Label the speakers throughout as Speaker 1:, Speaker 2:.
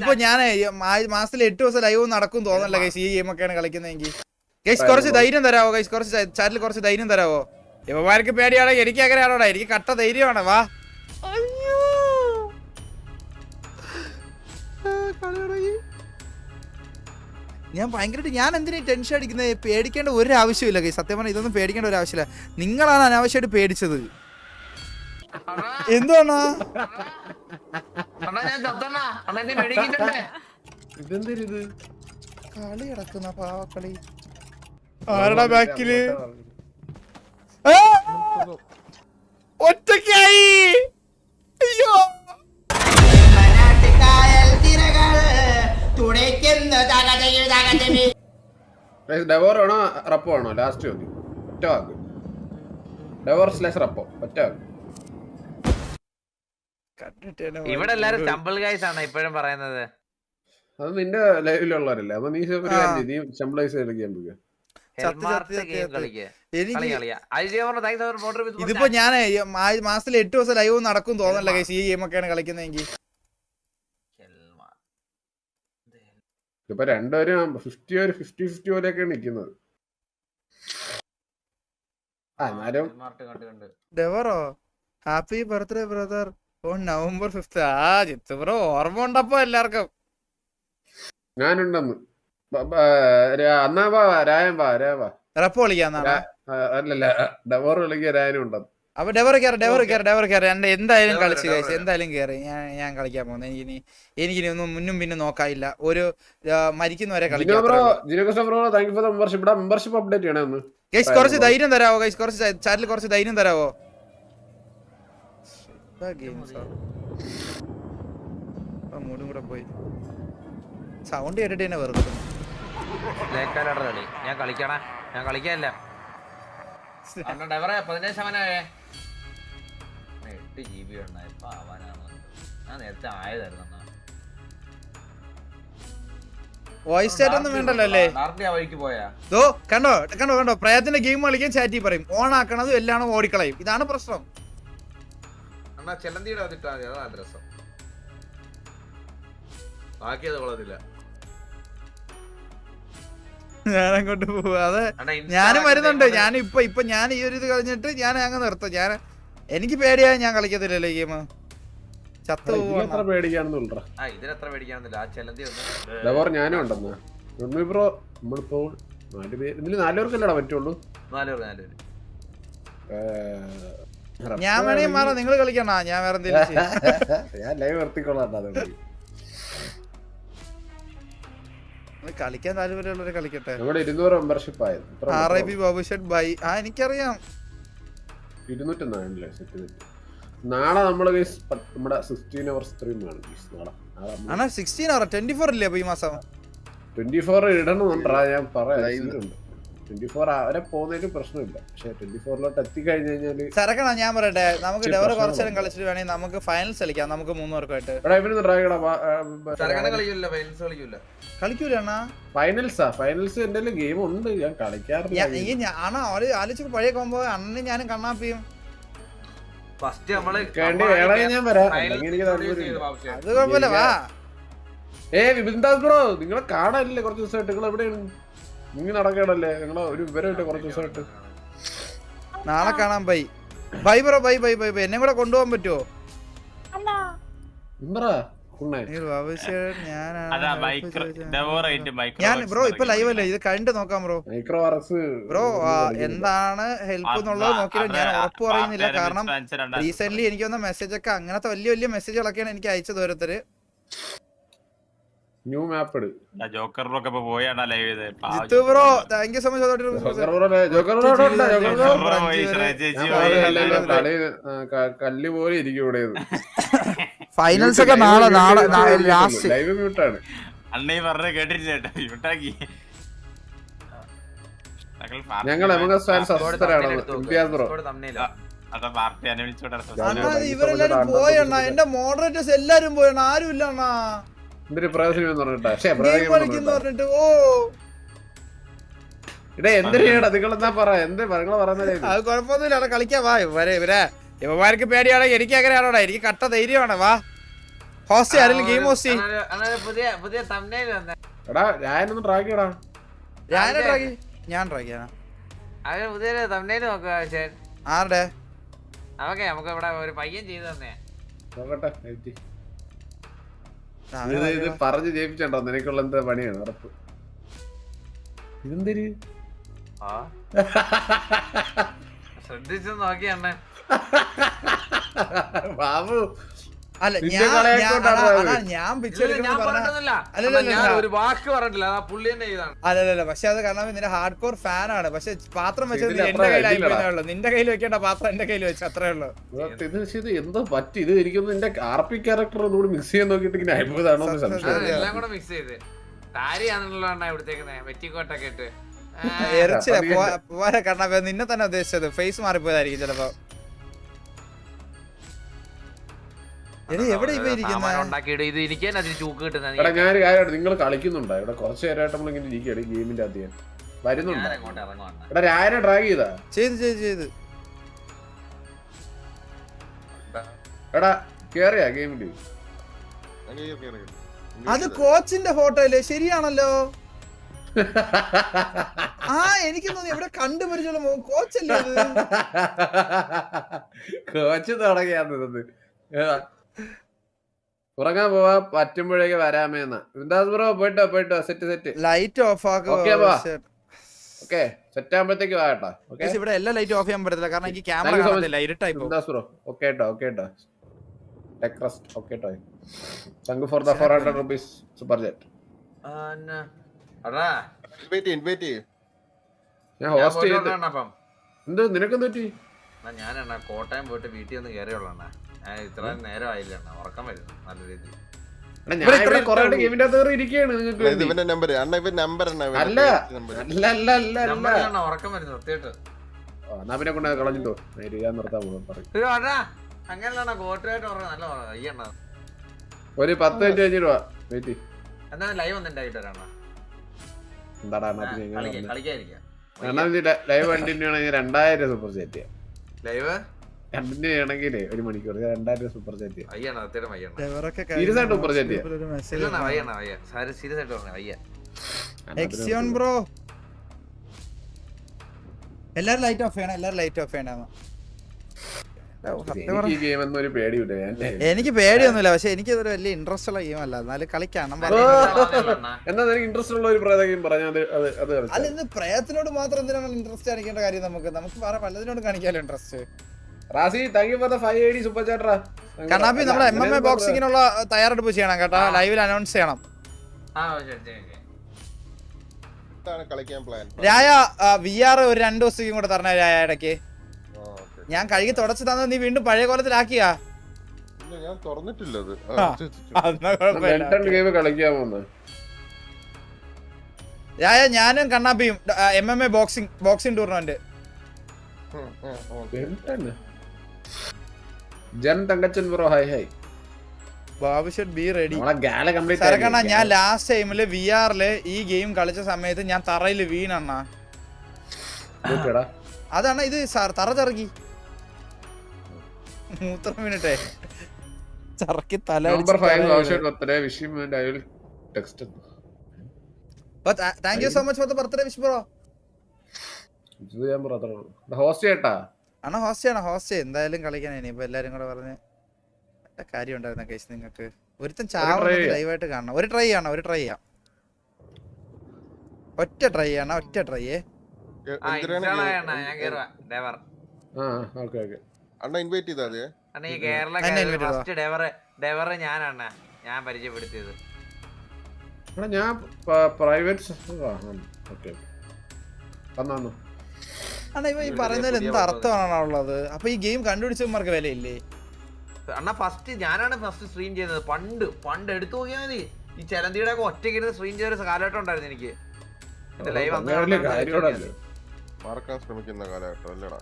Speaker 1: ഇപ്പൊ ഞാൻ മാസത്തിൽ 8 ദിവസം ലൈവ് നടക്കും തോന്നല്ല ഗൈസ്. ഈ ഗെയിം ഒക്കെയാണ് കളിക്കുന്നതെങ്കിൽ ഗൈസ് കുറച്ച് ധൈര്യം തരാവോ ഗൈസ്? കുറച്ച് ചാറ്റിൽ കുറച്ച് ധൈര്യം തരാവോ? ഇവന്മാർക്ക് പേടിയാണോ? എനിക്ക് അങ്ങനെയാണോടാ? എനിക്ക് കട്ട ധൈര്യമാണ്. വാ. ഞാൻ ഭയങ്കരമായിട്ട് ഞാൻ എന്തിനാ ടെൻഷൻ അടിക്കുന്നത്? പേടിക്കേണ്ട ഒരു ആവശ്യമില്ല ഗൈസ്. സത്യം പറഞ്ഞാൽ ഇതൊന്നും പേടിക്കേണ്ട ഒരു ആവശ്യമില്ല. നിങ്ങളാണ് അനാവശ്യമായിട്ട് പേടിച്ചത്. എന്തുവാണോ കളി കിടക്കുന്ന പാവക്കളി? ആരടാ ബാക്കില്? ഒറ്റക്കായി. അയ്യോ
Speaker 2: ഡെവോറാണോ റപ്പോ ആണോ? ലാസ്റ്റ് മതി. ഒറ്റ വാക്ക്. ഡെവോർ സ്ലാഷ് റപ്പോ. ഒറ്റ വാക്ക്.
Speaker 3: ഇവിടെ എല്ലാരും സ്റ്റംബിൾ ഗൈസ് ആണ് ഇപ്പോഴും പറയുന്നത്.
Speaker 2: അത് നിന്റെ ലൈവിലുള്ളവരല്ലേ? അപ്പൊ നീ നീ സ്റ്റംബിളൈസ് കളിക്കാൻ പോവുക.
Speaker 1: ഇതിപ്പോ ഞാൻ മാസത്തിൽ 8 ദിവസം ലൈവ് നടക്കും തോന്നല്ല ഗൈസ്. ഈ ഗെയിം ഒക്കെയാണ് കളിക്കുന്നതെങ്കിൽ
Speaker 2: ഇപ്പൊ രണ്ടുപേരും 50-50 പോലെയൊക്കെയാണ് നിക്കുന്നത്.
Speaker 1: ഡെവറോ happy birthday brother on November 5th. ആ ജിത്തു ബ്രോ ഓർമ്മ ഉണ്ടപ്പോ എല്ലാവർക്കും.
Speaker 2: ഞാനുണ്ടെന്ന് അന്നാ വാ രായൻ വാ രാവാ
Speaker 1: റപ്പോ കളിക്കാന്നാണ്.
Speaker 2: അല്ലല്ല ഡെവോർ കളിക്കാൻ രായനും ഉണ്ടെന്ന്.
Speaker 1: അപ്പൊ ഡെവർ കയറി എന്റെ എന്തായാലും കളിച്ച് കഴിച്ചു. എന്തായാലും കയറി ഞാൻ കളിക്കാൻ പോകുന്നത്. എനിക്കിനി ഒന്നും മുന്നും പിന്നും നോക്കാനില്ല. ഒരു മരിക്കുന്നവരെ കളിക്കാം. ഗൈസ് കുറച്ച് ധൈര്യം തരാവോ ഗൈസ്? കുറച്ച് ചാറ്റിൽ കുറച്ച് ധൈര്യം തരാവോ? മൂടും കൂടെ പോയി സൗണ്ട് കേട്ടിട്ട് തന്നെ വെറുതെ.
Speaker 3: ഞാൻ കളിക്കണ ഞാൻ കളിക്കാനില്ല. 8 GB ഉണ്ടായപ്പോ ആവാനാണ്. ഞാൻ നേരത്തെ ആയതായിരുന്നു.
Speaker 1: വോയിസ് ചാറ്റ് ഒന്നും വേണ്ടല്ലോ അല്ലേ?
Speaker 3: വഴിക്ക് പോയാ
Speaker 1: കണ്ടോ പ്രയത്തിന്റെ ഗെയിം കളിക്കാൻ ചാറ്റി പറയും. ഓൺ ആക്കണതും എല്ലാം ഓടിക്കളയും. ഇതാണ് പ്രശ്നം.
Speaker 3: ചെലന്തിയുടെ വന്നിട്ടാ മതി. അതാണ് രസം. ബാക്കിയത് കൊള്ളത്തില്ല.
Speaker 1: ഞാൻ അങ്ങോട്ട് പോവാ. അതെ ഞാനും വരുന്നുണ്ട്. ഞാൻ ഇപ്പൊ ഞാൻ ഈ ഒരു ഇത് കഴിഞ്ഞിട്ട് ഞാൻ അങ്ങ് നിർത്തും. എനിക്ക് പേടിയാ. ഞാൻ കളിക്കത്തില്ലല്ലോ ഈ ഗെയിം. ചത്തു
Speaker 2: ഞാനും ഉണ്ടെന്ന് ബ്രോ. നമ്മളിപ്പോ 4 പേര് ഇതില് 4 പേർക്കല്ലടാ പറ്റുള്ളൂ.
Speaker 3: 4 പേര്.
Speaker 1: ഞാൻ വേണമെങ്കിൽ മാറാം. നിങ്ങൾ കളിക്കണ ഞാൻ വേറെ എന്തെങ്കിലും
Speaker 2: ഞാൻ ലൈവ് നിർത്തിക്കൊള്ളാം.
Speaker 1: കളിക്കാൻ താല്പര്യമുള്ളവരെ കളിക്കട്ടെ.
Speaker 2: 200 മെമ്പർഷിപ്പ് ആയത്.
Speaker 1: RIP ബാബുഷേട്ട് ബൈ. എനിക്കറിയാം.
Speaker 2: 209 നാളെ നമ്മള് നമ്മുടെ 16 hours stream ആണ്.
Speaker 1: 16 hour 24 ഇല്ലേ അപ്പൊ ഈ മാസം?
Speaker 2: 24 ഇടണമെന്നുണ്ടാ. ഞാൻ പറയാം 24 അവരെ പോകുന്നതിന് പ്രശ്നമില്ല. പക്ഷെ 24 എത്തിക്കഴിഞ്ഞു കഴിഞ്ഞാല്
Speaker 1: സരക്കണ ഞാൻ പറയട്ടെ. നമുക്ക് ഡെവർ കുറച്ചു നേരം കളിച്ചിട്ട് വേണമെങ്കിൽ നമുക്ക് ഫൈനൽസ് കളിക്കാം. നമുക്ക് 3 പേർക്കായിട്ട് കളിക്കൂല.
Speaker 2: ഫൈനൽസ് എന്റെ ഗെയിം ഉണ്ട്. ഞാൻ കളിക്കാറില്ല.
Speaker 1: ആലോചിച്ച് പഴയ കോമ്പോ അണ്ണനും ഞാനും കണ്ണാപ്പിയും. അത് കുഴപ്പമില്ല. വാ.
Speaker 2: വിപിൻദാസ് ബ്രോ നിങ്ങളെ കാണാനില്ലേ കുറച്ച് ദിവസമായിട്ട്? നിങ്ങൾ എവിടെയാണ്? നിങ്ങൾ നടക്കണല്ലേ? നിങ്ങളെ ഒരു വിവരമില്ല കുറച്ച് ദിവസമായിട്ട്.
Speaker 1: നാളെ കാണാം. Bye bro. ബൈ. എന്നെ കൂടെ കൊണ്ടുപോകാൻ പറ്റുമോ? ഞാൻ ബ്രോ ഇപ്പൊ ലൈവ് അല്ലേ? ഇത് കണ്ടു നോക്കാം ബ്രോ. ബ്രോ എന്താണ് ഹെൽപ്പ് എന്നുള്ളത് നോക്കിയിട്ട് ഞാൻ ഉറപ്പ് പറയുന്നില്ല. കാരണം റീസെന്റ് എനിക്ക് വന്ന മെസ്സേജ് ഒക്കെ അങ്ങനത്തെ വലിയ മെസ്സേജുകളൊക്കെയാണ് എനിക്ക് അയച്ചത് ഓരോരുത്തര്.
Speaker 2: New map
Speaker 1: bro thank you so much.
Speaker 2: കല്ല് പോലെ ഇരിക്കും ഇവിടെ.
Speaker 1: ഫൈനൽസ് ഒക്കെ നാളെ ലാസ്റ്റ്.
Speaker 2: ലൈവ് മ്യൂട്ടാണ്. ഞങ്ങൾ
Speaker 1: ഇവരെല്ലാരും പോയണ്ണ. എന്റെ മോഡറേറ്റേഴ്സ് എല്ലാരും പോയണ്ണ. ആരും ഇല്ല അണ്ണാ.
Speaker 2: എന്തൊരു പ്രയോജനം പറഞ്ഞിട്ട് എന്തിനാ നിങ്ങളെന്താ പറയാ?
Speaker 1: അത് കുഴപ്പമൊന്നുമില്ല. കളിക്കാൻ വാ. ഇവന്മാർക്ക് പേടിയാണോ? എനിക്ക് അങ്ങനെയാണോടാ? എനിക്ക് കട്ട ധൈര്യമാണ്. വാ ഹോസ്റ്റ് ആരെങ്കിലും ഗെയിം ഹോസ്റ്റ്
Speaker 3: പുതിയ തംബ്നെയിൽ വന്നേ.
Speaker 2: എടാ ഞാനൊന്ന് ട്രാക്ക് ചെയ്യടാ.
Speaker 1: ഞാൻ ട്രൈ ചെയ്യാനാ.
Speaker 3: അവര് പുതിയൊരു തംബ്നെയിൽ നോക്കുക.
Speaker 1: ആരുടെ?
Speaker 3: ഓക്കെ, നമുക്ക് ഇവിടെ ഒരു പയ്യൻ ചെയ്തു തന്നെ.
Speaker 2: നോക്കട്ടെ. ഇത് പറഞ്ഞു ജയിപ്പിച്ചോ, നിനക്കുള്ള എന്താ പണിയാണ് ഉറപ്പ്. ഇതെന്തര്
Speaker 3: ശ്രദ്ധിച്ചു നോക്കിയണ്ണ
Speaker 2: ബാബു.
Speaker 1: അല്ല ഞാൻ
Speaker 3: ഒരു വാക്ക് പറഞ്ഞില്ല, പുള്ളി തന്നെ ചെയ്താണ്.
Speaker 1: അല്ലല്ല, പക്ഷെ അത് കാരണം നിന്റെ ഹാർഡ് കോർ ഫാൻ ആണ്. പക്ഷെ പാത്രം വെച്ചത് എന്റെ കയ്യിലായിപ്പോയുള്ളൂ. നിന്റെ കയ്യിൽ വെക്കേണ്ട പാത്രം എന്റെ കയ്യിൽ വെച്ചു, അത്രേ ഉള്ളൂ.
Speaker 2: ഇത് എന്തോ പറ്റി. ഇത് എനിക്കൊന്നും എന്റെ ആർപി ക്യാരക്ടർ ഒന്നുകൂടി മിക്സ് ചെയ്യാൻ നോക്കിട്ട് ഇങ്ങനെ അത്ഭുതമാണോ
Speaker 3: എല്ലാം കൂടെ മിക്സ് ചെയ്ത് താരിയാണല്ലോ വെട്ടിയേക്കുന്നത്. വെറ്റിക്കോട്ടൊക്കെ ഇട്ട്
Speaker 1: പോരെ കണ്ണാ. നിന്നെ തന്നെ ഉദ്ദേശിച്ചത് ഫേസ് മാറിപ്പോയതായിരിക്കും ചിലപ്പോ. എവിടെ
Speaker 2: ഞാനൊരു കാര്യം, നിങ്ങൾ കളിക്കുന്നുണ്ടോ ഇവിടെ? കുറച്ച് നേരമായിട്ട് നമ്മളിങ്ങനെ ഇരിക്കുകയാണ് ഗെയിമിന്റെ അധികം വരുന്നുണ്ടോ? എടാ രായനെ ഡ്രാഗ്
Speaker 1: ചെയ്ത്
Speaker 2: എടാ കേറിയാ ഗെയിമില്?
Speaker 1: അത് കോച്ചിന്റെ ഫോട്ടോ അല്ലേ? ശരിയാണല്ലോ. എനിക്ക് തോന്നി എവിടെ കണ്ടുപരിച്ചുള്ള കോച്ചല്ലേ?
Speaker 2: കോച്ച് തുടങ്ങിയാന്ന് ഉറങ്ങാൻ പോവാ പറ്റുമ്പോഴേക്ക് വരാമേന്നാ. ബ്രോ പോയിട്ടോ set
Speaker 1: light of
Speaker 2: okay set ആകുമ്പോഴത്തേക്ക് വാട്ടാ.
Speaker 1: ഇവിടെ എല്ലാ ലൈറ്റ് ഓഫ് ചെയ്യാൻ പറ്റത്തില്ല കാരണം എനിക്ക് ക്യാമറ കാണത്തില്ല, ഇരുട്ടായി പോകും.
Speaker 2: ബ്രോ ഓക്കേട്ടോ ടെക്റസ്റ്റ് ഓക്കേട്ടോ. Thank you for the 400 rupees super chat. ഞാൻ ഹോസ്റ്റ് ചെയ്തു. എന്ത് നിനക്കെന്ത് പറ്റി?
Speaker 3: ഞാനെണ്ണ കോട്ടയം പോയിട്ട് വീട്ടിൽ ഒന്ന് കയറിയുള്ളണ്ണ. ഞാൻ ഇത്ര നേരം ആയില്ല, ഉറക്കം വരുന്നു നല്ല രീതിയിൽ. ഉറക്കം വരുന്നു സത്യമായിട്ട്.
Speaker 2: കളഞ്ഞിട്ടോ
Speaker 3: അങ്ങനെയാണോ? കോട്ടയായിട്ട് ഉറങ്ങാൻ നല്ല അയ്യണ്ണ.
Speaker 2: ഒരു 10 മിനിറ്റ് കഴിഞ്ഞിട്ട് വാ. വെയിറ്റ്
Speaker 3: എന്നാ ലൈവ് ഒന്നുണ്ടായിട്ട് വരാണ. കളിക്കാതിരിക്കാം.
Speaker 2: ലൈവ് കണ്ടിന്യൂ ആണെങ്കിൽ 2000 സൂപ്പർ ചാറ്റ് ചെയ്യാം.
Speaker 3: ലൈവ്
Speaker 2: കണ്ടിന്യൂ ചെയ്യണമെങ്കിൽ 1 മണിക്കൂർ 2000 സൂപ്പർ ചാറ്റ് ചെയ്യാം.
Speaker 3: അയ്യണ്ണ സത്യമായിട്ടും അയ്യണ്ണ
Speaker 2: സീരിയസ് ആയിട്ട് സൂപ്പർ ചാറ്റ് ചെയ്യാം.
Speaker 3: സീരിയസ് ആയിട്ട് പറഞ്ഞു അയ്യ.
Speaker 1: എക്സിയോൺ ബ്രോ എല്ലാരും ലൈറ്റ് ഓഫ് ചെയ്യണം. എനിക്ക് പേടിയൊന്നുമില്ല, പക്ഷെ എനിക്ക് ഇതൊരു വലിയ ഇൻട്രസ്റ്റ് ഉള്ള ഗെയിം അല്ല. എന്നാലും കളിക്കണം. അല്ല ഇന്ന് പ്രയത്തിനോട് മാത്രം എന്തിനാണ് ഇൻട്രസ്റ്റ് കാണിക്കേണ്ട കാര്യം? നമുക്ക് വേറെ പലതിനോട് കാണിക്കാലോ ഇൻട്രസ്റ്റ്. കണ്ണാപ്പി നമ്മുടെ MMA ബോക്സിങ്ങിനുള്ള തയ്യാറെടുപ്പ് ചെയ്യണം കേട്ടോ, ലൈവിൽ അനൗൺസ് ചെയ്യണം. രായ VR ഒരു 2 ദിവസത്തേക്കും കൂടെ തരണ രായ ഇടയ്ക്ക്. ഞാൻ കഴുകി തുടച്ചു തന്നെ നീ വീണ്ടും പഴയ കോലത്തിലാക്കിയാ? രായ ഞാനും കണ്ണാപ്പിയും MMA boxing tournament. Babu should be ready. സരക്കണ്ണ ഞാൻ ലാസ്റ്റ് ടൈമില് VR-ല് ഈ ഗെയിം കളിച്ച സമയത്ത് ഞാൻ തറയില് വീണണ്ണ. അതാണ് ഇത് തറ ചറക്കി മൂത്രം വീണിട്ടെ ചറക്കി തല. Thank you so much for the birthday wish bro. Anna host ചെയ്യണം എന്തായാലും കളിക്കാൻ. ഇനിയിപ്പോ എല്ലാരും കൂടെ പറഞ്ഞ് കാര്യം ഉണ്ടായിരുന്ന കേസ്. നിങ്ങൾക്ക് ഒരുത്തൻ ചാവുന്നത് ലൈവായിട്ട് കാണണം. ഒരു ട്രൈ ചെയ്യാം. ഒറ്റ ട്രൈ
Speaker 3: ഞാൻ പരിചയപ്പെടുത്തിയത്.
Speaker 1: ഈ പറയുന്നതിൽ എന്ത് അർത്ഥമാണുള്ളത്? അപ്പൊ ഈ ഗെയിം കണ്ടുപിടിച്ചവന്മാർക്ക് വിലയില്ലേ?
Speaker 3: അണ്ണാ ഞാനാണ് ഫസ്റ്റ് സ്ട്രീം ചെയ്തത്. പണ്ട് എടുത്തു നോക്കിയാൽ മതി. ഈ ചെലന്തിയുടെ ഒക്കെ ഒറ്റയ്ക്ക് സ്ട്രീം ചെയ്ത കാലഘട്ടം ഉണ്ടായിരുന്നു എനിക്ക്. ലൈവ്
Speaker 4: മറക്കാൻ ശ്രമിക്കുന്ന കാലഘട്ടം അല്ലടാ.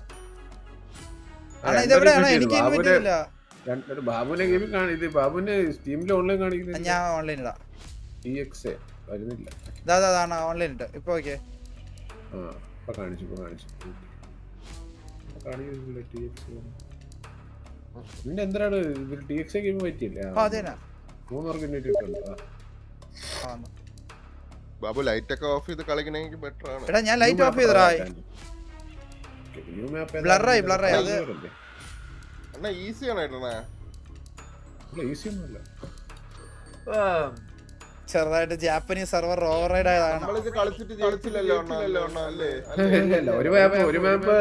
Speaker 1: ഞാൻ ഓൺലൈൻ ഇടാം. ഓൺലൈൻ ഇട്ട് ഇപ്പൊ ഓക്കെ
Speaker 2: എന്തിനാണ് TXA ഗെയിം പറ്റിയില്ല? 3 പേർക്ക് ഇൻവൈറ്റ് കിട്ടുമല്ലോ.
Speaker 4: ബാബു ലൈറ്റ് ഒക്കെ ഓഫ് ചെയ്ത് കളിക്കണമെങ്കിൽ ബെറ്റർ ആണ്.
Speaker 1: എടാ ഞാൻ ലൈറ്റ് ഓഫ് ചെയ്തടാ. ബ്ലറായി അത്
Speaker 4: അണ്ണാ ഈസി ആണ് ഇടണേ.
Speaker 2: ഈസി ഒന്നുമല്ല.
Speaker 1: ചെറുതായിട്ട് ജാപ്പനീസ് സെർവർ ഓവർറൈഡ് ആയതാണ്.
Speaker 4: നമ്മളിത് കളിച്ചിട്ട് ജയിച്ചില്ലല്ലോ അണ്ണാ അല്ലേ?
Speaker 2: ഒരു മാപ്പ്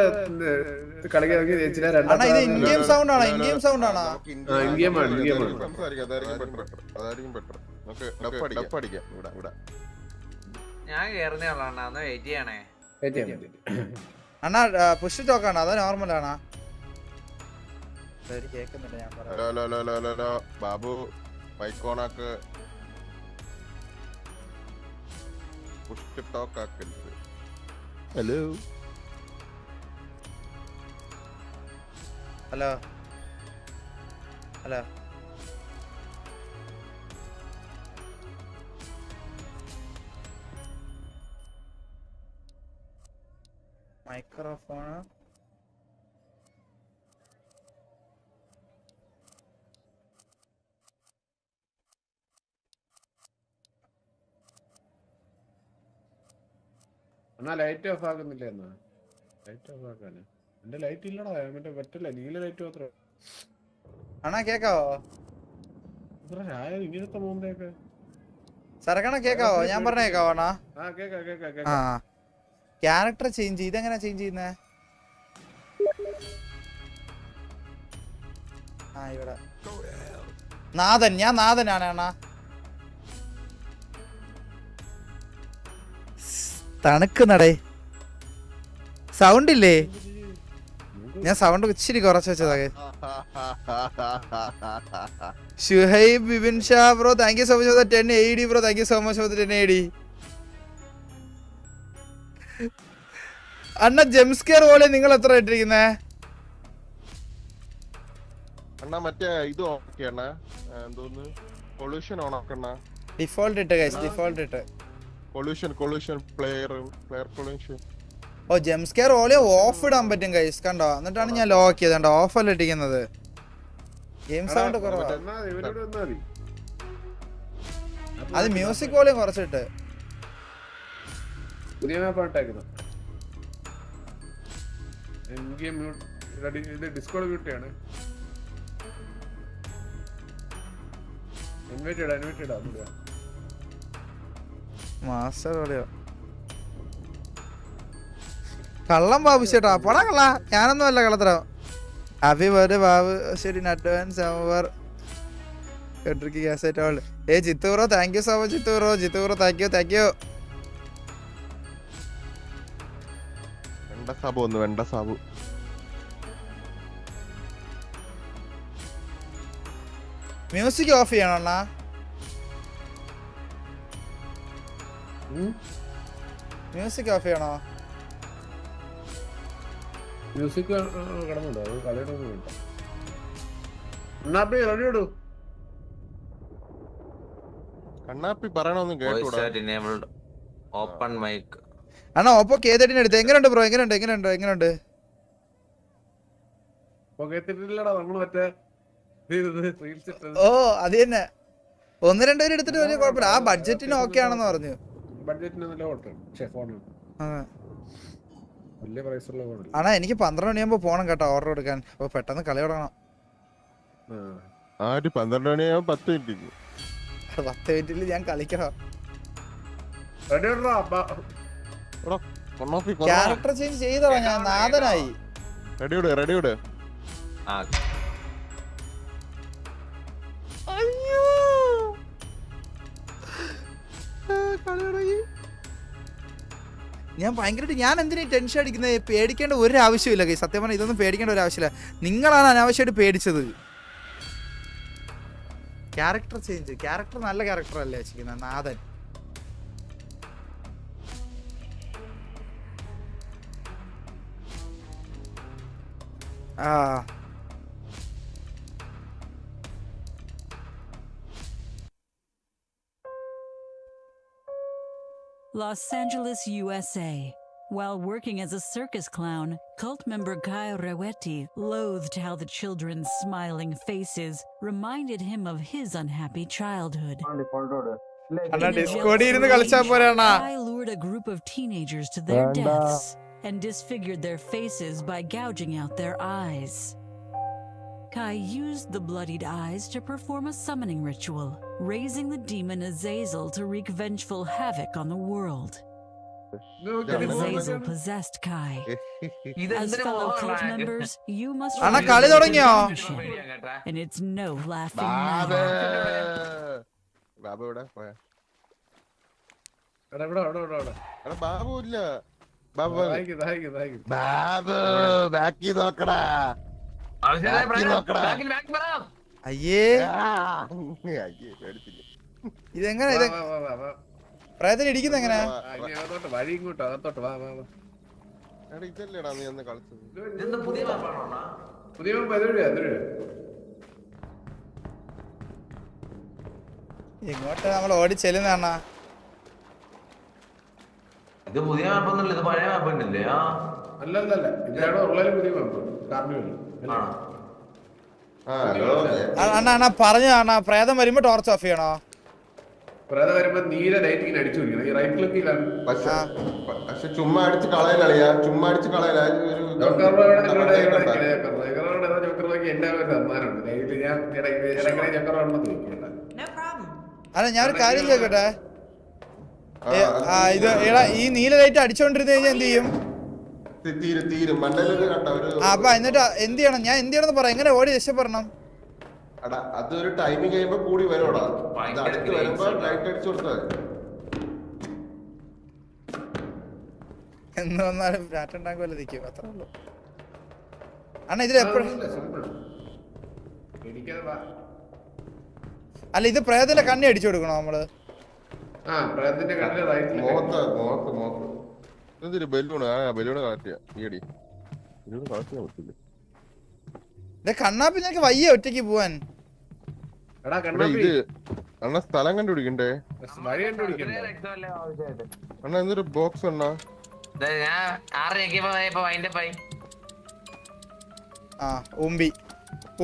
Speaker 2: കളിക്കാൻ ജയിച്ചില്ല.
Speaker 1: അണ്ണാ ഇത് ഇൻഗെയിം സൗണ്ട് ആണോ? ഇൻഗെയിം സൗണ്ട് ആണോ?
Speaker 4: അതായിരിക്കും ബെറ്റർ. നമുക്ക് ഡപ്പ് അടിക്കാം ഇവിടെ.
Speaker 3: ഞാൻ കേറുന്നേ ഉള്ളൂ അണ്ണാ, ഒന്ന് വെയിറ്റ് ചെയ്യണേ.
Speaker 1: അണ്ണാ പുഷ് ടോക്കാണോ അതോ നോർമൽ ആണോ? കേക്കുന്നില്ല ഞാൻ പറയാം.
Speaker 4: ഹലോ ബാബു മൈക്കോണാക്ക് പുഷ് ടോക്ക് ആക്കരുത്. ഹലോ
Speaker 1: ഹലോ ഹലോ മൈക്രോഫോൺ
Speaker 2: എന്നാ ലൈറ്റ് ഓഫ് ആക്കുന്നില്ല. എന്നാ ലൈറ്റ് ഓഫ് ആക്കാന് എന്റെ ലൈറ്റ് ഇല്ലടാ, മറ്റേ പറ്റില്ല, നീല ലൈറ്റ് മാത്രം.
Speaker 1: അണ്ണാ കേക്കാവോ?
Speaker 2: ഇങ്ങനത്തെ മോന്തയൊക്കെ
Speaker 1: സരക്കണ കേക്കാവോ? ഞാൻ പറഞ്ഞ കേക്കാവോ അണ്ണാ? ആ ക്യാരക്ടർ ചേഞ്ച് ഇതെങ്ങനെ ചേഞ്ച് ചെയ്യുന്നേ? ആ ഇവിടെ നാഥൻ, ഞാൻ നാഥനാണ് അണ്ണാ. തണുക്കുന്നടേ സൗണ്ട് ഇല്ലേ? ഞാൻ സൗണ്ട് ഇച്ചിരി കുറച്ച് വെച്ചതാകെ. Shuhaib Bibin Shah bro thank you so much for the 10 AD bro. Thank you so much for the 10 AD. അണ്ണ ജംസ്കെയർ പോലെ നിങ്ങൾ എത്ര ഇട്ടിരിക്കുന്നേ?
Speaker 4: അണ്ണാ മറ്റേ ഇത് ഓക്കെ അണ്ണാ, എന്തോന്ന് പൊല്യൂഷൻ ഓൺ ആക്കണ്ണ.
Speaker 1: ഡിഫോൾട്ട് ഇട്ട് ഗൈസ്, ഡിഫോൾട്ട് ഇട്ട്.
Speaker 4: Pollution player pollution.
Speaker 1: ഓ ജംസ്കെയർ ഓളി ഓഫ് ഇടാൻ പറ്റും ഗൈസ്, കണ്ടോ? എന്നിട്ടാണ് ഞാൻ ലോക്ക് ചെയ്ത്, കണ്ടോ? ഓഫ് അല്ല ഇട്ടിരിക്കുന്നത്. ഗെയിം സൗണ്ട് കുറവാ. അത് മ്യൂസിക് വോളിയം കുറച്ചിട്ട്.
Speaker 2: പുതിയ മാപ്പാണ് ഡിസ്കോഡ് ബ്യൂട്ടിയാണ്. ഇൻവൈറ്റഡ്
Speaker 1: മാസ്റ്റർ കളിയോ കള്ളം ബാബു ചേട്ടാ, പടാ കള്ള. ഞാനൊന്നും അല്ല കള്ളത്തരം. ഹാപ്പി ബർത്ത്ഡേ ബാബു ശരി അഡ്വാൻസ് ഓവർ കേട്ടിരിക്കും. ഏ Jithu bro thank you so much. Jithu bro thank you.
Speaker 4: വെണ്ട സാബു
Speaker 1: മ്യൂസിക് ഓഫ് ചെയ്യണം അണ്ണാ. മ്യൂസിക് ഓഫ് ചെയ്യണോ?
Speaker 2: മ്യൂസിക് കിടന്നുണ്ടോ? അത് കളിയൊന്നും വേണ്ട. റെഡിയോടൂ
Speaker 4: കണ്ണാപ്പി പറയണൊന്നും കേട്ടൂടാ.
Speaker 3: ഓപ്പൺ മൈക്ക്
Speaker 1: അണ്ണാ ഓപ്പോ കേതട്ടിന് എടുത്ത്. എങ്ങനെയുണ്ട് ബ്രോ? എങ്ങനെയുണ്ട്? ഓ അത് തന്നെ 1-2 പേര് എടുത്തിട്ട് വലിയ കുഴപ്പമില്ല. ആ ബഡ്ജറ്റിന് ഓക്കെ ആണെന്ന് പറഞ്ഞു. ആണാ എനിക്ക് 12 മണിയാകുമ്പോ പോണം കേട്ടോ ഓർഡർ എടുക്കാൻ. അപ്പൊ പെട്ടെന്ന് കളി തുടങ്ങണം.
Speaker 4: 12 മണിയാകുമ്പോ 10
Speaker 1: മിനിറ്റില് ഞാൻ കളിക്കണം. ക്യാരക്ടർ ചേഞ്ച് ചെയ്തോ? ഞാൻ നാഥനായി.
Speaker 4: റെഡിയോട്
Speaker 1: അയ്യോ ഞാൻ ഭയങ്കരമായിട്ട് ഞാൻ എന്തിനാ ടെൻഷൻ അടിക്കുന്നത്? പേടിക്കേണ്ട ഒരു ആവശ്യമില്ല കൈ. സത്യം പറഞ്ഞാൽ ഇതൊന്നും പേടിക്കേണ്ട ഒരു ആവശ്യമില്ല. നിങ്ങളാണ് അനാവശ്യമായിട്ട് പേടിച്ചത്. ക്യാരക്ടർ ചേഞ്ച്, ക്യാരക്ടർ നല്ല ക്യാരക്ടർ അല്ലേ വെച്ചിരിക്കുന്നത് നാഥൻ. ആ
Speaker 5: Los Angeles, USA. While working as a circus clown, cult member Kai Reweti loathed how the children's smiling faces reminded him of his unhappy childhood.
Speaker 1: അണ്ണാ ഡിസ്കോഡിൽ ഇരുന്ന് കളിച്ചാ പോരെ അണ്ണാ.
Speaker 5: Kai lured a group of teenagers to their deaths and disfigured their faces by gouging out their eyes. Kai used the bloodied eyes to perform a summoning ritual, raising the demon Azazel to wreak vengeful havoc on the world. Azazel possessed Kai. As fellow cult members, you must
Speaker 1: Anna
Speaker 5: fight
Speaker 1: കളി
Speaker 5: against
Speaker 1: തുടങ്ങിയോ?
Speaker 5: delusion, and it's no laughing matter.
Speaker 4: Babu എവിടെ പോയാ?
Speaker 2: ഇവിടെ
Speaker 4: എടാ ബാബു ഇല്ല. Babu
Speaker 2: thank
Speaker 4: Babu ബാക്കി നോക്കടാ.
Speaker 1: അയ്യേ
Speaker 4: അയ്യേ പേടിച്ചില്ല.
Speaker 1: ഇതെങ്ങനെ ഇത് പ്രേതത്തിന് ഇടിക്കുന്ന എങ്ങനെ?
Speaker 2: അകത്തോട്ട് വഴി ഇങ്ങോട്ടോ അകത്തോട്ട് വാ വാ വാ.
Speaker 4: എടാ ഇതല്ലേടാ നീ അന്ന് കളിച്ചത്?
Speaker 3: ഇതെന്താ പുതിയ മാപ്പാണോ?
Speaker 2: പുതിയ എതിരൊഴിയാ
Speaker 1: ഇങ്ങോട്ട് നമ്മൾ ഓടി ചെല്ലുന്ന
Speaker 3: ഇത് പുതിയ മാപ്പൊന്നുമില്ല, ഇത് പഴയ മാപ്പ് തന്നെയല്ലേ?
Speaker 2: അല്ലല്ല ഇതാണ് ഉള്ളതിൽ പുതിയ മാപ്പ് കാർണിവൽ.
Speaker 1: അണ്ണാ അണ്ണാ പറഞ്ഞു അണ്ണാ പ്രേതം വരുമ്പോ ടോർച്ച് ഓഫ് ചെയ്യണോ?
Speaker 2: പ്രേതം വരുമ്പോ നീല ലൈറ്റ് ഇങ്ങനെ അടിച്ചു പിടിക്കണം. ഈ റൈറ്റ് ക്ലിക്കിലാണ്.
Speaker 4: പക്ഷെ ചുമ്മാ അടിച്ച് കളയലളിയാ, ചുമ്മാ അടിച്ച് കളയല.
Speaker 2: എന്റെ ഒരു സമ്മാനമുണ്ട്. ഞാൻ ചക്രവാണെന്ന് ചോദിക്കണ്ട.
Speaker 1: അല്ല ഞാൻ ഒരു കാര്യം ചോദിക്കട്ടെ, ഇത് എടാ ഈ നീല ലൈറ്റ് അടിച്ചോണ്ടിരുന്ന് കഴിഞ്ഞാൽ എന്ത് ചെയ്യും?
Speaker 4: തീരും മണ്ടയിലൊക്കെ കണ്ട ഒരു.
Speaker 1: അപ്പൊ എന്നിട്ട് എന്ത് ചെയ്യണം? ഞാൻ എന്ത് ചെയ്യണമെന്ന് പറയാം, എങ്ങനെ ഓടി രക്ഷപ്പെടണം?
Speaker 4: അതൊരു ടൈമിങ് കഴിയുമ്പോ കൂടി വരോടാ. അടുത്ത് വരുമ്പോ ലൈറ്റ് അടിച്ചു കൊടുത്താൽ
Speaker 1: എന്ന് വന്നാലും രാറ്റുണ്ടാക്കുമല്ലോ നിൽക്കും, അത്രേ ഉള്ളൂ. അണ്ണാ ഇതിൽ എപ്പോഴും അല്ല ഇത് പ്രേതത്തിന്റെ കണ്ണി അടിച്ചു കൊടുക്കണോ നമ്മള്?
Speaker 4: ബലൂണ് കളക്ട് ചെയ്യാം. ഈ അടി ബലൂണ് കളക്ട് ചെയ്യാൻ പറ്റില്ല.
Speaker 1: കണ്ണാപ്പി നിനക്ക് വയ്യ ഒറ്റയ്ക്ക് പോവാൻ.
Speaker 4: ഇത് അണ്ണ സ്ഥലം കണ്ടുപിടിക്കണ്ടേ? അണ്ണ എന്തൊരു ബോക്സ് അണ്ണാ.
Speaker 1: ആ ഉമ്പി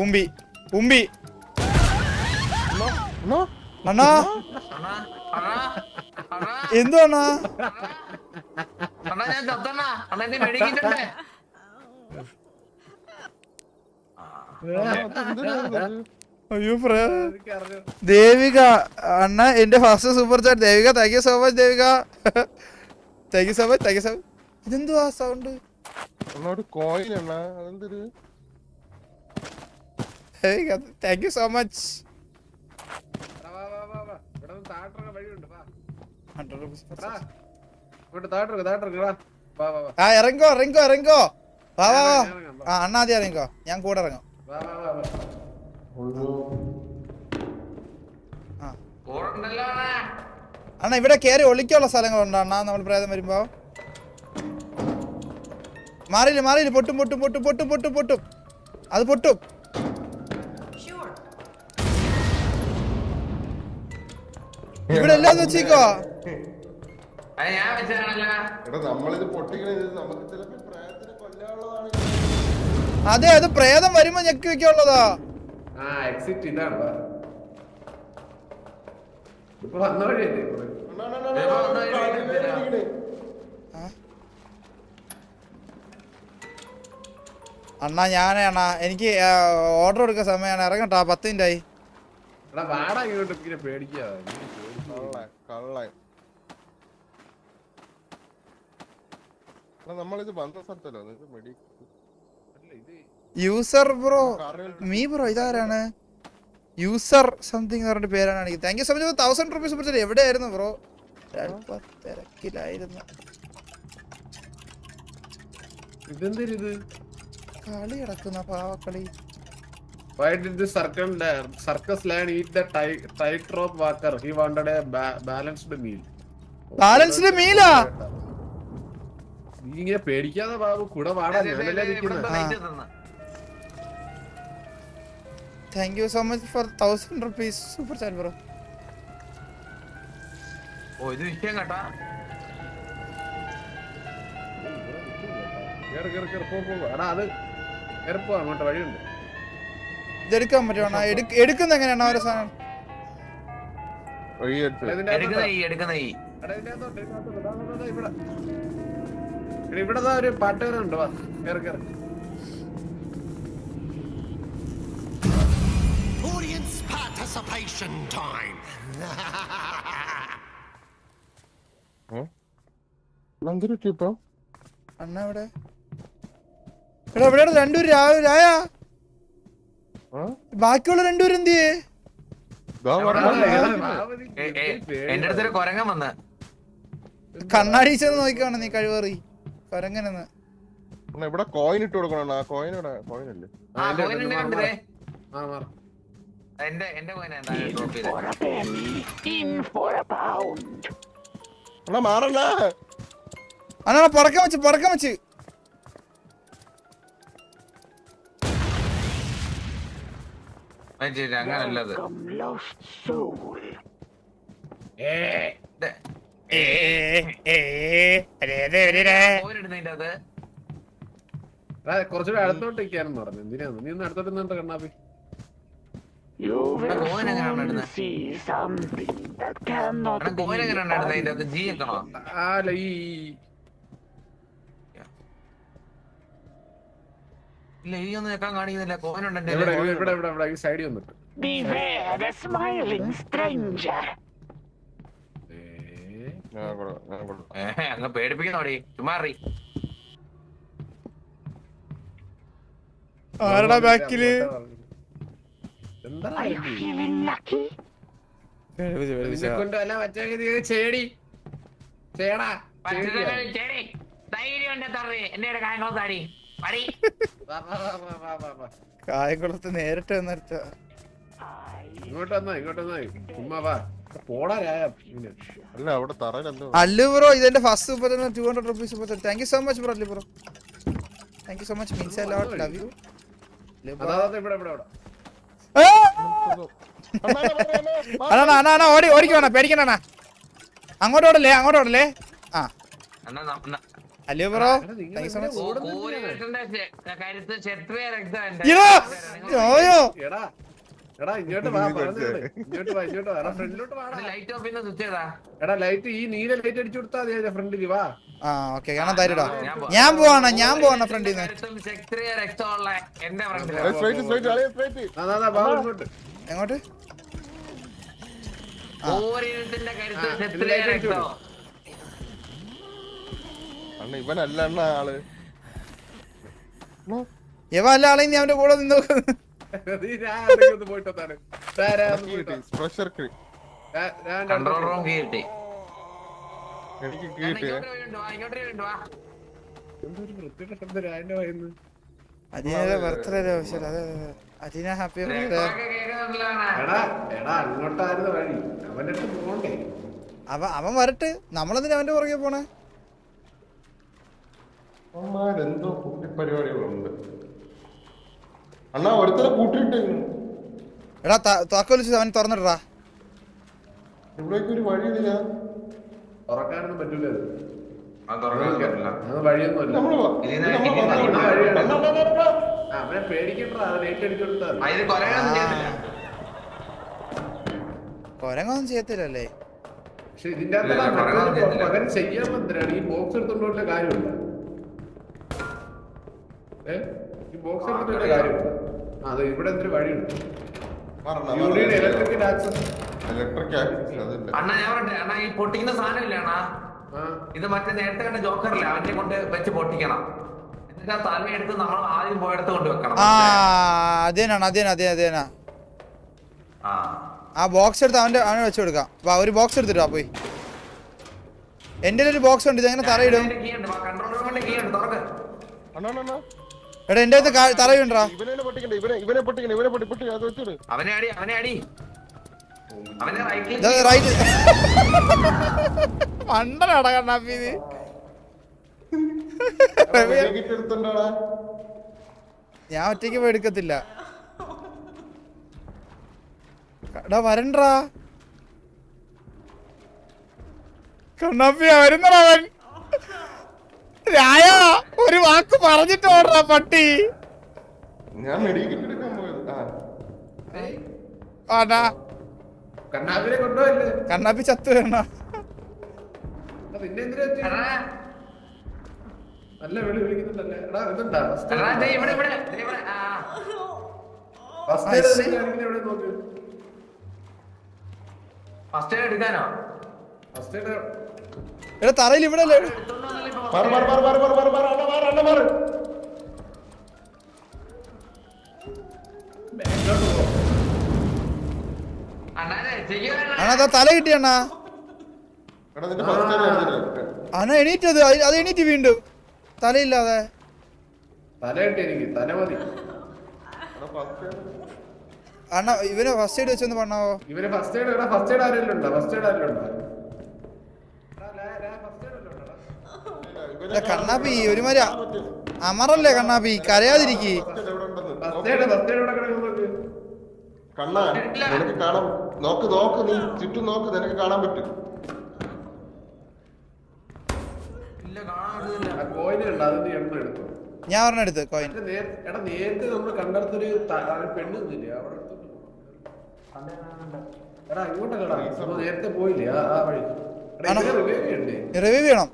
Speaker 1: ഉമ്പി ഉമ്പി അണ്ണാ എന്തോ അണ്ണാ അയ്യോ ദേവിക അണ്ണ എന്റെ first super chat. Devika thank you so much. Devika thank you so much, thank you so much. ഇതെന്തോ ആ സൗണ്ട്?
Speaker 4: കോയിൻ അണ്ണാ അതെന്തൊരു.
Speaker 1: Thank you so much. ആ ഇറങ്ങോ ഇറങ്ങോ ഇറങ്ങോ. വാ വാ വാ. ആ അണ്ണാ ആദ്യം ഇറങ്ങിക്കോ, ഞാൻ കൂടെ ഇറങ്ങാം. അണ്ണാ ഇവിടെ കേറി ഒളിക്കാനുള്ള സ്ഥലങ്ങളുണ്ടോ അണ്ണാ നമ്മൾ പ്രേതം വരുമ്പോ? മാറിയില്ല മാറിയില്ല, പൊട്ടും പൊട്ടും പൊട്ടും പൊട്ടും പൊട്ടും പൊട്ടും, അത് പൊട്ടും. ഇവിടെ എല്ലാം വെച്ചേക്കോ. അതെ അത് പ്രേതം വരുമ്പോ ഞെക്കി വെക്കാനുള്ളതാ. അണ്ണാ ഞാനേ അണ്ണാ എനിക്ക് ഓർഡർ കൊടുക്കാൻ സമയമാണ്, ഇറങ്ങട്ടാ. 10 മിനിറ്റ് ആയി. യൂസർ ബ്രോ മീ ബ്രോ ഇതാരാണ്? യൂസർ സംതിങ് പറഞ്ഞ പേരാണ്. Thank you so much. 1000 rupees പിടിച്ചത്. എവിടെയായിരുന്നു ബ്രോ? തിരക്കിലായിരുന്നു. കളി കിടക്കുന്ന പാവക്കളി.
Speaker 2: Why did the circus lion eat the tightrope walker? He wanted a balanced meal.
Speaker 1: Balanced മീലാ?
Speaker 2: നീ ഇങ്ങനെ പേടിക്കാതെ ബാബു കൂടെ വാടാ.
Speaker 1: Thank you so much for 1000 rupees super chat bro.
Speaker 3: ഓ ഇത് വിഷയം കേട്ടാ.
Speaker 2: എടാ അത് കേറിപ്പോ അങ്ങോട്ട് വഴിയുണ്ട്.
Speaker 1: ഇതെടുക്കാൻ പറ്റുവാണോ? എടുക്കുന്ന എങ്ങനെയാണോ ഓരോ സാധനം?
Speaker 2: ഇവിടെ ഒരു പാട്ടുകാരുണ്ട്. വാ കേറി കേറി.
Speaker 6: Audience participation time.
Speaker 1: അണ്ണ എവിടെ? എടാ എവിടെയാണ് രണ്ടുപേരും? രായാ ബാക്കിയുള്ള രണ്ടുപേരും എന്ത് ചെയ്യേ?
Speaker 3: എന്റെ അടുത്തൊരു കൊരങ്ങൻ വന്ന്
Speaker 1: കണ്ണാടി ചെന്ന് നോക്കിക്കാണ് നീ കഴിവേറി കൊരങ്ങനെന്ന്.
Speaker 7: ഇവിടെ കോയിൻ ഇട്ട് കൊടുക്കണം. ആ കോയിൻ ഇവിടെ കോയിൻ അല്ലേ?
Speaker 3: എന്റെ കോയിൻ
Speaker 7: അണ്ണാ മാറല്ല.
Speaker 1: അണ്ണാ പറക്കം വെച്ച്
Speaker 3: അങ്ങനല്ലത്.
Speaker 2: കുറച്ചുകൂടെ അടുത്തോട്ട് നിൽക്കാനെന്ന് പറഞ്ഞു. എന്തിനാന്ന് നീ ഒന്ന് അടുത്തോട്ട് നിന്നിട്ട് കണ്ണാപ്പി? അല്ല ഈ
Speaker 3: ഇല്ല ഈ ഒന്നും ഞെക്കാൻ കാണിക്കുന്നില്ല. കോയിനുണ്ട്
Speaker 2: ഇവിടെ ഈ സൈഡിൽ വന്നിട്ട്
Speaker 3: അങ്ങ് പേടിപ്പിക്കുന്നോടി ചുമ്മാറി.
Speaker 1: ആരടാ ബാക്കില്?
Speaker 2: കൊണ്ട് അല്ല ചേടി ചേടാ
Speaker 1: കായംകുളത്ത് നേരിട്ട് വന്നിട്ട്
Speaker 2: ഇങ്ങോട്ട് വന്നാ ചുമ്മാ വാ പോടാ.
Speaker 7: അല്ല അവിടെ തറയിലെന്തോ.
Speaker 1: അല്ലു ബ്രോ ഇതെന്റെ first 200 rupees. Thank you so much bro. Allu bro thank you so much. Means a lot. Love you. അണ്ണാ ഓടിക്കോണ പേടിക്കണ. അങ്ങോട്ട് ഓടല്ലേ? ആ Allu bro thank you so much.
Speaker 2: എടാ ഇങ്ങോട്ട് വാ. ഇങ്ങോട്ട് വാ. ഫ്രണ്ടിലോട്ട് വാ. എടാ ലൈറ്റ് ഈ നീല ലൈറ്റ് അടിച്ചു കൊടുത്താ മതി ഫ്രണ്ടില്. വാ.
Speaker 1: ആ ഓക്കെ കാണാൻ തരടാ. ഞാൻ പോവാണ് ഫ്രണ്ടിൽ നിന്ന്. എങ്ങോട്ട്?
Speaker 7: ഇവനല്ല അണ്ണ ആള്.
Speaker 1: ഇവല്ല ആളെ നീ അവന്റെ കൂടെ നിന്ന് അതിനെ ബർത്ത്ഡേ അതിനെ ഹാപ്പി ബർത്ത്ഡേ. അവൻ വരട്ടെ. നമ്മളെന്തിനാ അവന്റെ പുറകെ പോണേ?
Speaker 7: എന്തോ കുട്ടിപ്പരിപാടികളുണ്ട് അണ്ണാ. ഒരുത്തരെ കൂട്ടിയിട്ട്
Speaker 1: എടാ താക്കോലിച്ച് അവൻ തുറന്നിട്ടാ.
Speaker 7: ഇവിടേക്ക് ഒരു വഴിയില്ല.
Speaker 2: തുറക്കാനൊന്നും പറ്റൂല. അവനെ പേടിക്കണ്ടാ. ലൈറ്റ് അടിച്ചു കൊടുത്താൽ
Speaker 1: കൊരങ്ങൊന്നും ചെയ്യത്തില്ലല്ലേ?
Speaker 2: പക്ഷെ ഇതിന്റെ അകത്ത് പകരം ചെയ്യാൻ എന്തിനാണ് ഈ ബോക്സ് എടുത്തോണ്ട് കാര്യമില്ല. ഈ ബോക്സ് എടുത്തിട്ട് കാര്യമില്ല. അതെ ഇവിടെ എന്തൊരു വഴിയുണ്ട്. Electric access.
Speaker 3: അണ്ണാ ഞാൻ പറയട്ടെ അണ്ണാ, ഈ പൊട്ടിക്കുന്ന സാധനം ഇല്ലാണ ഇത് മറ്റേ നേരത്തെ കണ്ട ജോക്കറില്ല, അവനെ കൊണ്ട് വെച്ച് പൊട്ടിക്കണം. എന്നിട്ട് ആ തല എടുത്ത് നമ്മൾ ആദ്യം പോയെടുത്ത് കൊണ്ട് വെക്കണം.
Speaker 1: അതേനാ ആ ബോക്സ് എടുത്ത് അവനെ വെച്ച് കൊടുക്കാം. ഒരു ബോക്സ് എടുത്തിട്ടാ പോയി. എന്റെ ഒരു ബോക്സ് ഉണ്ട്, ഇതെങ്ങനെ തറയിടും? എടാ എന്റെ തറയുണ്ടാ? മണ്ടനാടാ കണ്ണാപ്പി ഇത്. ഞാൻ ഒറ്റയ്ക്ക് പോയി എടുക്കത്തില്ല. എടാ വരണ്ടാ കണ്ണാപ്പി, വരുന്നവൻ രായ ഒരു വാക്ക് പറഞ്ഞിട്ട് ഓടാ പട്ടി.
Speaker 4: ഞാൻ മെഡിക്കൽ എടുക്കാൻ പോയത്.
Speaker 1: ആടാ
Speaker 2: കണ്ണാപ്പിനെ കൊണ്ടുപോയില്ലേ?
Speaker 1: കണ്ണാപ്പി ചത്തു വേണ.
Speaker 2: പിന്നെ എന്തിനാ പറ്റി? നല്ല വിളിക്കുന്നുണ്ടല്ലേ. എടാ ഇതെന്താ ഫസ്റ്റ് എവിടെ നോക്ക്.
Speaker 3: ഫസ്റ്റ് എയ്ഡ് എടുക്കാനോ?
Speaker 2: ഫസ്റ്റ് എയ്ഡ്
Speaker 1: എടാ തറയിൽ ഇവിടെ അല്ലേ?
Speaker 4: മാറ് മാറ് മാറ് മാറ് മാറ് മാറ് മാറ് അണ്ണ മാറ് അണ്ണ മാറ്.
Speaker 1: അണ്ണാ തല കിട്ടി അണ്ണാ.
Speaker 4: എടാ നിന്റെ ഫസ്റ്റ് എയ്ഡ് എടുത്തിട്ട്.
Speaker 1: അണ്ണാ എണീറ്റത് അത് എണീറ്റ് വീണ്ടും തലയില്ലാതെ.
Speaker 2: തല കിട്ടി എനിക്ക്, തല മതി.
Speaker 4: എടാ ഫസ്റ്റ് എയ്ഡ്
Speaker 1: അണ്ണാ ഇവന് ഫസ്റ്റ് എയ്ഡ് വെച്ചൊന്ന് പറഞ്ഞാവോ?
Speaker 2: ഇവര് ഫസ്റ്റ് എയ്ഡ് എടാ ഫസ്റ്റ് എയ്ഡ് ആരെങ്കിലും ഉണ്ടോ? ഫസ്റ്റ് എയ്ഡ് ആരെങ്കിലും ഉണ്ടോ?
Speaker 1: കണ്ണാപ്പി ഒരുമാതിരി അമറല്ലേ കണ്ണാപ്പി, കരയാതിരിക്കി.
Speaker 4: കണ്ണാ നിനക്ക് കാണാൻ നോക്ക് നോക്ക്, നീ ചുറ്റും നോക്ക്, നിനക്ക് കാണാൻ പറ്റും.
Speaker 1: ഞാൻ ഒരെണ്ണം എടുത്ത് കോയിൻ.
Speaker 2: എടാ നേരത്തെ നമ്മള് കണ്ടെടുത്തൊരു പെണ്ണ് നിന്നില്ലേ അവിടെ? എടാ ഇങ്ങോട്ടല്ലടാ, നേരത്തെ പോയില്ലേ ആ വഴി?
Speaker 1: റിവൈവ് ചെയ്യണം.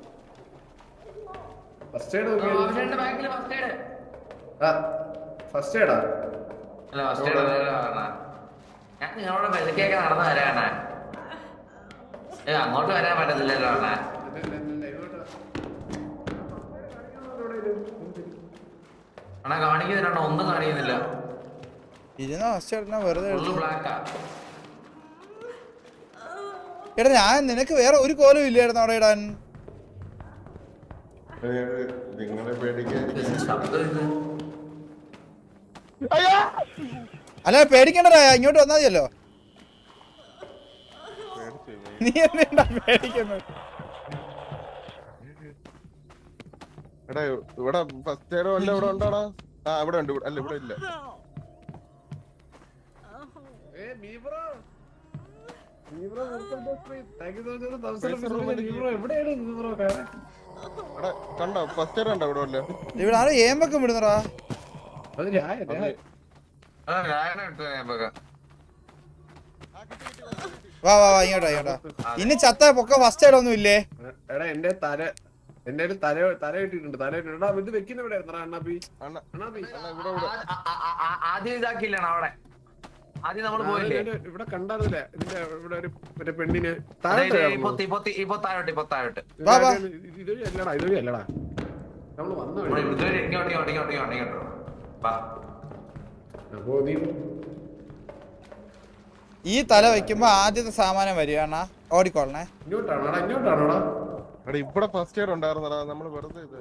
Speaker 2: ഫസ്റ്റ് എയ്ഡ് ഫസ്റ്റ് എയ്ഡാ?
Speaker 3: ഞാൻ നിങ്ങളോട് വെളുക്കൊക്കെ നടന്നു വരാണ്. അങ്ങോട്ട് വരാൻ പറ്റത്തില്ലല്ലോ അണ്ണാ. അണ്ണാ കാണിക്കുന്നുണ്ടോ? ഒന്നും കാണിക്കുന്നില്ല.
Speaker 1: വെറുതെ
Speaker 3: ബ്ലാക്കാ.
Speaker 1: എടാ ഞാൻ നിനക്ക് വേറെ ഒരു കോലം ഇല്ലായിരുന്നു അവിടെ ഇടാൻ.
Speaker 4: നിങ്ങളെ പേടിക്കാൻ
Speaker 1: അല്ല പേടിക്കണ്ടടാ, ഇങ്ങോട്ട് വന്നാ മതിയല്ലോ. നീ എന്താ പേടിക്കുന്നത്?
Speaker 7: എടാ ഇവിടെ ഫസ്റ്റ് എയ്ഡ് വല്ല ഇവിടെ ഉണ്ടോടാ? ആ ഇവിടെ ഉണ്ട്. അല്ല ഇവിടെ ഇല്ല. കണ്ടോ ഫസ്റ്റ് എയ്ഡ് ഉണ്ടോ ഇവിടെ വല്ല?
Speaker 1: ഇവിടെ ആരും ഏമ്പൊക്കെ വിടുന്നടാ. വാ വാ വാ ഇങ്ങോട്ടാ ഇങ്ങോട്ടാ. ഇനി ചത്ത പൊക്ക ഫസ്റ്റ് എയ്ഡ് ഒന്നും ഇല്ലേ?
Speaker 2: എടാ എന്റെ തല തല ഇട്ടിട്ടുണ്ട്. തല ഇട്ടിട്ടുണ്ട്. ഇത് വെക്കുന്ന ഇവിടെ
Speaker 3: ആദ്യം ഇതാക്കിയില്ലാണ് അവിടെ. ആദ്യം നമ്മള് പോയില്ലേ
Speaker 2: ഇവിടെ കണ്ടാറില്ല. ഇതിന്റെ ഇവിടെ ഒരു മറ്റേ പെണ്ണിന്
Speaker 3: ഇപ്പൊ താഴോട്ട്
Speaker 2: ഇതൊരു അല്ലടാ, ഇതൊരു അല്ലടാ നമ്മള് വന്നു.
Speaker 1: ഈ തല വെക്കുമ്പോ ആദ്യത്തെ സാമാനം വരികയാണ്. ഓടിക്കോളണേ.
Speaker 2: ഇങ്ങോട്ടാണോടാ? ഇങ്ങോട്ടാണോടാ?
Speaker 7: ഇവിടെ ഫസ്റ്റ് എയ്ഡ് ഉണ്ടായിരുന്നടാ, നമ്മള് വെറുതെ ഇത്.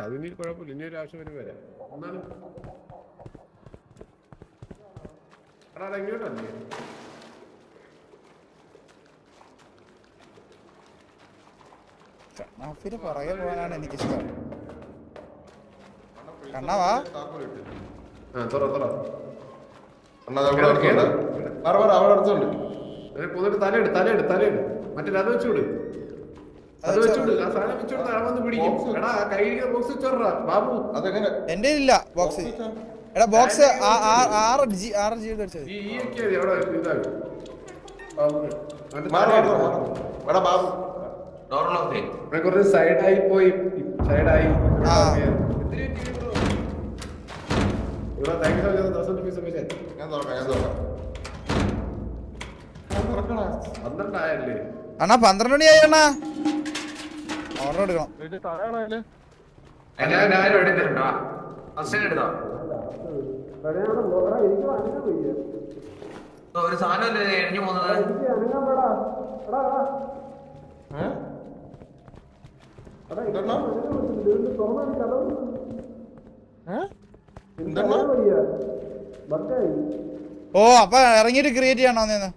Speaker 2: അതിന് കുഴപ്പമില്ല, ഇനി ഒരു ആവശ്യം വരും വരാം. എന്നാലും ഇങ്ങോട്ടല്ലേ?
Speaker 1: കണ്ണാപ്പിന് പുറകെ പോകാനാണ് എനിക്കിഷ്ടം. കണ്ണാവാ
Speaker 2: തലയിട് തലയിട് തലയിട്. മറ്റേ അത് വെച്ചുവിട്, അത് വെച്ചുവിട്. ആ സാധനം വെച്ചുകൊടുത്ത് അവന്ന് പിടിക്കും. എടാ കയ്യിൽ ബോക്സ് വെച്ചോടാ ബാബു.
Speaker 1: എന്റെ ഇല്ല ബോക്സ്. എടാ ബോക്സ്
Speaker 2: കുറച്ച് സൈഡായി പോയി. സൈഡായി പന്ത്രണ്ടായല്ലേ?
Speaker 1: അണ്ണാ 12 മണിയായി അണ്ണാ. ഓർഡർ എടുക്കണം.
Speaker 3: ഒരു സാധനമല്ലേ എഴിഞ്ഞു പോകുന്നത്?
Speaker 1: ഓ അപ്പൊ ഇറങ്ങിയിട്ട് ക്രിയേറ്റ് ചെയ്യണോ?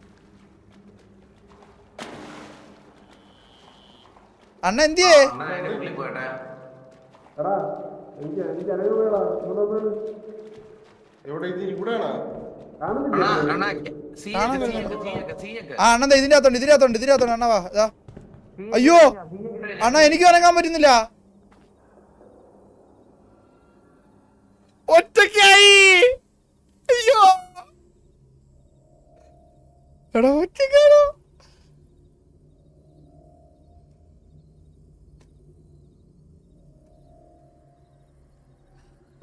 Speaker 1: അണ്ണ എന്തിയേ? ആ അണ്ണ ഇതിന്റെ അകത്തോണ്ട് അണ്ണ വാ. അയ്യോ അണ്ണ എനിക്ക് ഇറങ്ങാൻ പറ്റുന്നില്ല. ഒറ്റയ്ക്കായി. അയ്യോ എടാ ഒറ്റയ്ക്കാണോ?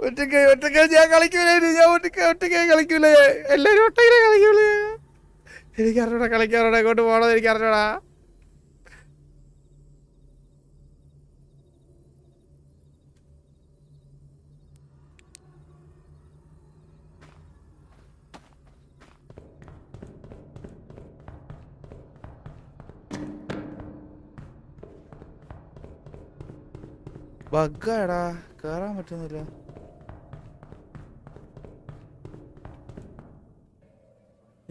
Speaker 1: ഒറ്റയ്ക്കായി ഞാൻ കളിക്കൂലേ. ഞാൻ ഒറ്റയ്ക്കായി കളിക്കൂലേ. എല്ലാരും ഒറ്റയ്ക്കായി കളിക്കൂലേ. എനിക്കറിഞ്ഞൂടാ കളിക്കാറോടാ. എങ്ങോട്ട് പോകണമെന്ന് എനിക്കറിഞ്ഞൂടാ. ബഗ്ഗാടാ, കേറാൻ പറ്റുന്നില്ല.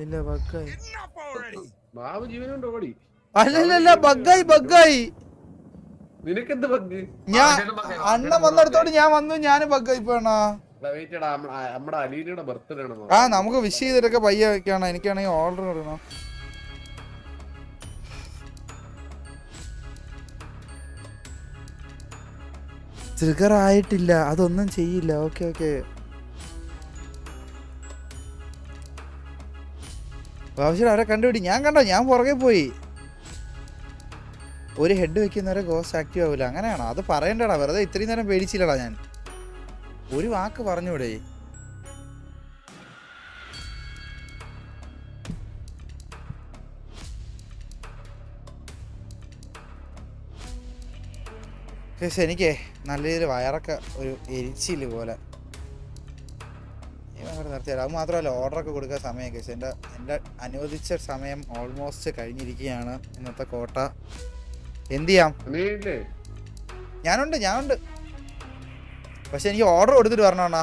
Speaker 1: ഇല്ല ബഗ്ഗായി.
Speaker 2: ബാബു ജീവനുണ്ട് ഓടി.
Speaker 1: അല്ലല്ല ബഗ്ഗായി.
Speaker 2: നിനക്കെന്ത് ബഗ്?
Speaker 1: ഞാൻ അണ്ണൻ വന്നെടുത്തോണ്ട് ഞാൻ വന്നു. ഞാൻ ബഗ്ഗായി പോണ.
Speaker 2: നമ്മുടെ അലീനയുടെ ബർത്ത്ഡേ ആണോ?
Speaker 1: ആ നമുക്ക് വിഷ് ചെയ്തിട്ടൊക്കെ പയ്യ വെക്കാണ്. എനിക്കാണെങ്കിൽ ഓർഡർ ഇടണം. ട്രിഗർ ആയിട്ടില്ല, അതൊന്നും ചെയ്യില്ല. ഓക്കെ ഓക്കെ ആവശ്യം അവരെ കണ്ടുപിടി. ഞാൻ കണ്ടോ, ഞാൻ പുറകെ പോയി. ഒരു ഹെഡ് വെക്കുന്നവരെ ഗോസ്റ്റ് ആക്റ്റീവ് ആവില്ല. അങ്ങനെയാണോ? അത് പറയണ്ടടാ, വെറുതെ ഇത്രയും നേരം പേടിച്ചില്ലടാ. ഞാൻ ഒരു വാക്ക് പറഞ്ഞൂടെ? പക്ഷെ എനിക്ക് നല്ല രീതിയിൽ വയറൊക്കെ ഒരു എരിച്ചില് പോലെ നിർത്തിയാൽ. അത് മാത്രമല്ല ഓർഡറൊക്കെ കൊടുക്കാൻ സമയം കേസ് എൻ്റെ അനുവദിച്ച സമയം ഓൾമോസ്റ്റ് കഴിഞ്ഞിരിക്കുകയാണ്. ഇന്നത്തെ കോട്ട എന്ത് ചെയ്യാം? ഞാനുണ്ട്. പക്ഷെ എനിക്ക് ഓർഡർ കൊടുത്തിട്ട് വരണോണ്ണാ.